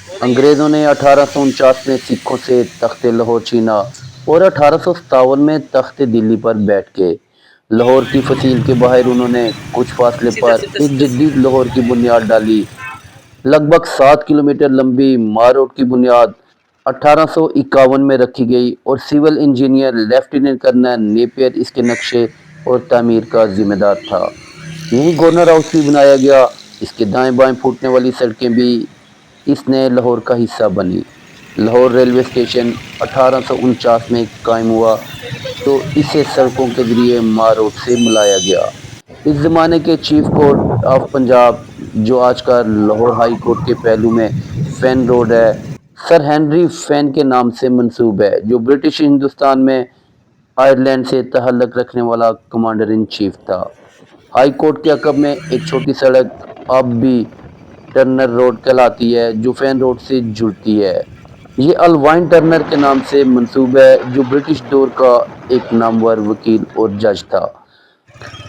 انگریزوں نے 1849 میں سکھوں سے تخت لاہور چھینا اور 1857 میں تخت دلی پر بیٹھ کے لاہور کی فصیل کے باہر انہوں نے کچھ فاصلے پر ایک جدید لاہور کی بنیاد ڈالی۔ لگ بھگ 7 کلومیٹر لمبی مار روڈ کی بنیاد 1851 میں رکھی گئی اور civil engineer lieutenant colonel Napier اس کے نقشے اور تعمیر کا ذمہ دار تھا۔ یہیں گورنر ہاؤس بھی بنایا گیا۔ اس کے دائیں بائیں پھوٹنے والی سڑکیں بھی اس نئے لاہور کا حصہ بنی۔ لاہور ریلوے اسٹیشن 1849 میں قائم ہوا تو اسے سڑکوں کے ذریعے مار روڈ سے ملایا گیا۔ اس زمانے کے چیف کورٹ آف پنجاب جو آج کا لاہور ہائی کورٹ کے پہلو میں فین روڈ ہے، سر ہنری فین کے نام سے منسوب ہے، جو برٹش ہندوستان میں آئرلینڈ سے تعلق رکھنے والا کمانڈر ان چیف تھا۔ ہائی کورٹ کے عقب میں ایک چھوٹی سڑک اب بھی ٹرنر روڈ کہلاتی ہے جو فین روڈ سے جڑتی ہے۔ یہ الوائن ٹرنر کے نام سے منسوب ہے جو برٹش دور کا ایک نامور وکیل اور جج تھا۔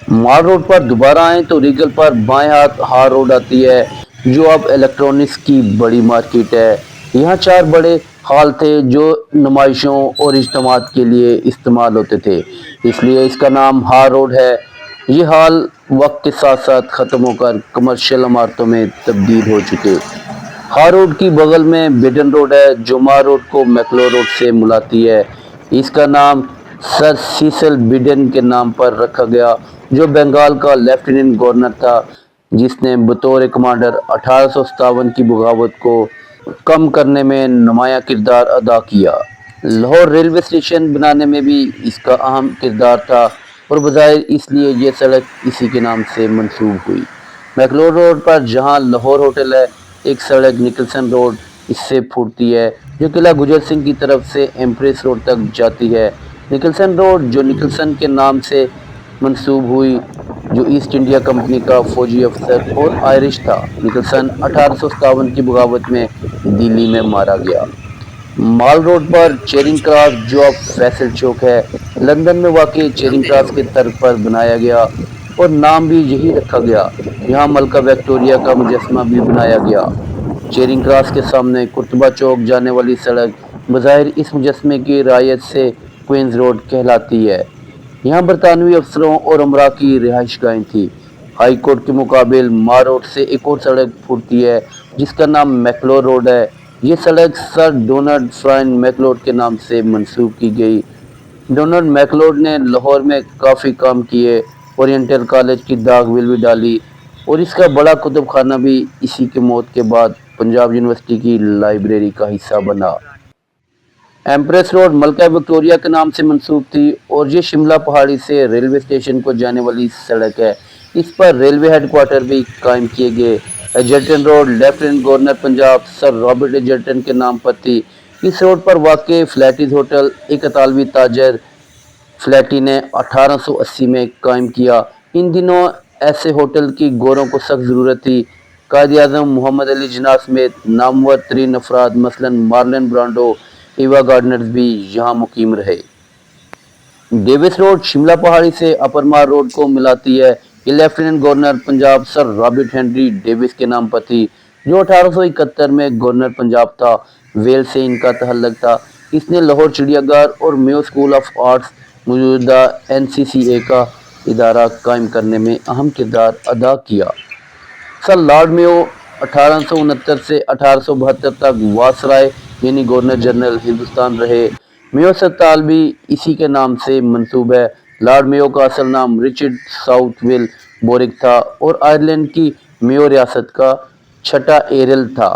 مال روڈ پر دوبارہ آئیں تو ریگل پر بائیں ہاتھ ہار روڈ آتی ہے جو اب الیکٹرانکس کی بڑی مارکیٹ ہے۔ یہاں 4 بڑے ہال تھے جو نمائشوں اور اجتماعات کے لیے استعمال ہوتے تھے، اس لیے اس کا نام ہار روڈ ہے۔ یہ ہال وقت کے ساتھ ساتھ ختم ہو کر کمرشل عمارتوں میں تبدیل ہو چکے۔ ہار روڈ کی بغل میں بیڈن روڈ ہے جو مار روڈ کو میکلور روڈ سے ملاتی ہے۔ اس کا نام سر سیسل بیڈن کے نام پر رکھا گیا جو بنگال کا لیفٹیننٹ گورنر تھا جس نے بطور کمانڈر 1857 کی بغاوت کو کم کرنے میں نمایاں کردار ادا کیا۔ لاہور ریلوے اسٹیشن بنانے میں بھی اس کا اہم کردار تھا اور بظاہر اس لیے یہ سڑک اسی کے نام سے منسوب ہوئی۔ میکلور روڈ پر جہاں لاہور ہوٹل ہے، ایک سڑک نکلسن روڈ اس سے پھوٹتی ہے جو قلعہ گجر سنگھ کی طرف سے ایمپریس روڈ تک جاتی ہے۔ نکلسن روڈ جو نکلسن کے نام سے منسوب ہوئی جو ایسٹ انڈیا کمپنی کا فوجی افسر اور آئرش تھا۔ نکلسن 1857 کی بغاوت میں دلی میں مارا گیا۔ مال روڈ پر چیرنگ کراس جو اب فیصل چوک ہے، لندن میں واقع چیرنگ کراس کے طرز پر بنایا گیا اور نام بھی یہی رکھا گیا۔ یہاں ملکہ وکٹوریہ کا مجسمہ بھی بنایا گیا۔ چیرنگ کراس کے سامنے قرطبہ چوک جانے والی سڑک بظاہر اس مجسمے کی رعایت سے کوئنز روڈ کہلاتی ہے۔ یہاں برطانوی افسروں اور امراء کی رہائش گاہیں تھیں۔ ہائی کورٹ کے مقابل مار روڈ سے ایک اور سڑک پھوٹتی ہے جس کا نام میکلور روڈ ہے۔ یہ سڑک سر ڈونلڈ فرائن میکلور کے نام سے منسوب کی گئی۔ ڈونلڈ میکلور نے لاہور میں کافی کام کیے، اورینٹل کالج کی داغ ویل بھی ڈالی اور اس کا بڑا کتب خانہ بھی اسی کے موت کے بعد پنجاب یونیورسٹی کی لائبریری کا حصہ بنا۔ ایمپریس روڈ ملکہ وکٹوریہ کے نام سے منسوب تھی اور یہ شملہ پہاڑی سے ریلوے اسٹیشن کو جانے والی سڑک ہے۔ اس پر ریلوے ہیڈ کوارٹر بھی قائم کیے گئے۔ Egerton road lieutenant governor Punjab Sir Robert Egerton کے نام پر تھی۔ اس روڈ پر واقع فلیٹیز ہوٹل ایک اطالوی تاجر فلیٹی نے 1880 میں قائم کیا۔ ان دنوں ایسے ہوٹل کی گوروں کو سخت ضرورت تھی۔ قائد اعظم محمد علی جناح سمیت نامور ترین افراد مثلاً مارلن برانڈو، ایوا گارڈنرز بھی یہاں مقیم رہے۔ ڈیوس روڈ شملہ پہاڑی سے اپر مار روڈ کو ملاتی ہے۔ یہ lieutenant governor Punjab Sir Robert Henry Davis کے نام پر تھی جو 1871 میں گورنر پنجاب تھا۔ ویل سے ان کا تعلق تھا۔ اس نے لاہور چڑیا گھر اور میو اسکول آف آرٹس موجودہ NCCA کا ادارہ قائم کرنے میں اہم کردار ادا کیا۔ سر لارڈ میو 1869 سے 1872 تک وائسرائے یعنی گورنر جنرل ہندوستان رہے۔ میو اسپتال بھی اسی کے نام سے منسوب ہے۔ لارڈ میو کا اصل نام رچرڈ ساؤتھ ویل بورک تھا اور آئرلینڈ کی میو ریاست کا چھٹا ایرل تھا۔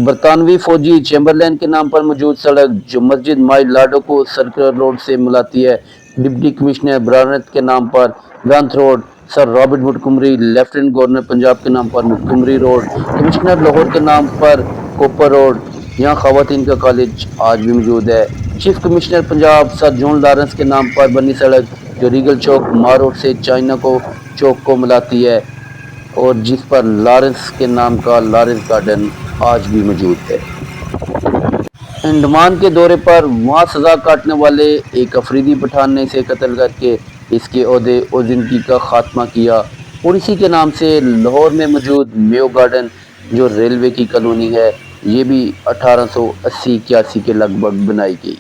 برطانوی فوجی چیمبرلین کے نام پر موجود سڑک جو مسجد مائی لاڈو کو سرکلر روڈ سے ملاتی ہے، ڈپٹی کمشنر برانت کے نام پر برانت road, sir Robert مٹکمری lieutenant governor Punjab کے نام پر مٹکمری روڈ، کمشنر لاہور کے نام پر کوپر روڈ۔ یہاں خواتین کا کالج آج بھی موجود ہے۔ چیف کمشنر پنجاب سر جون لارنس کے نام پر بنی سڑک جو ریگل چوک مار روڈ سے چائنا کو چوک کو ملاتی ہے اور جس پر لارنس کے نام کا لارنس گارڈن آج بھی موجود ہے۔ انڈمان کے دورے پر وہاں سزا کاٹنے والے ایک افریدی پٹھان نے اسے قتل کر کے اس کے عہدے اور زندگی کا خاتمہ کیا اور اسی کے نام سے لاہور میں موجود میو گارڈن جو ریلوے کی کالونی ہے یہ بھی 1880-81 کے لگ بھگ بنائی گئی۔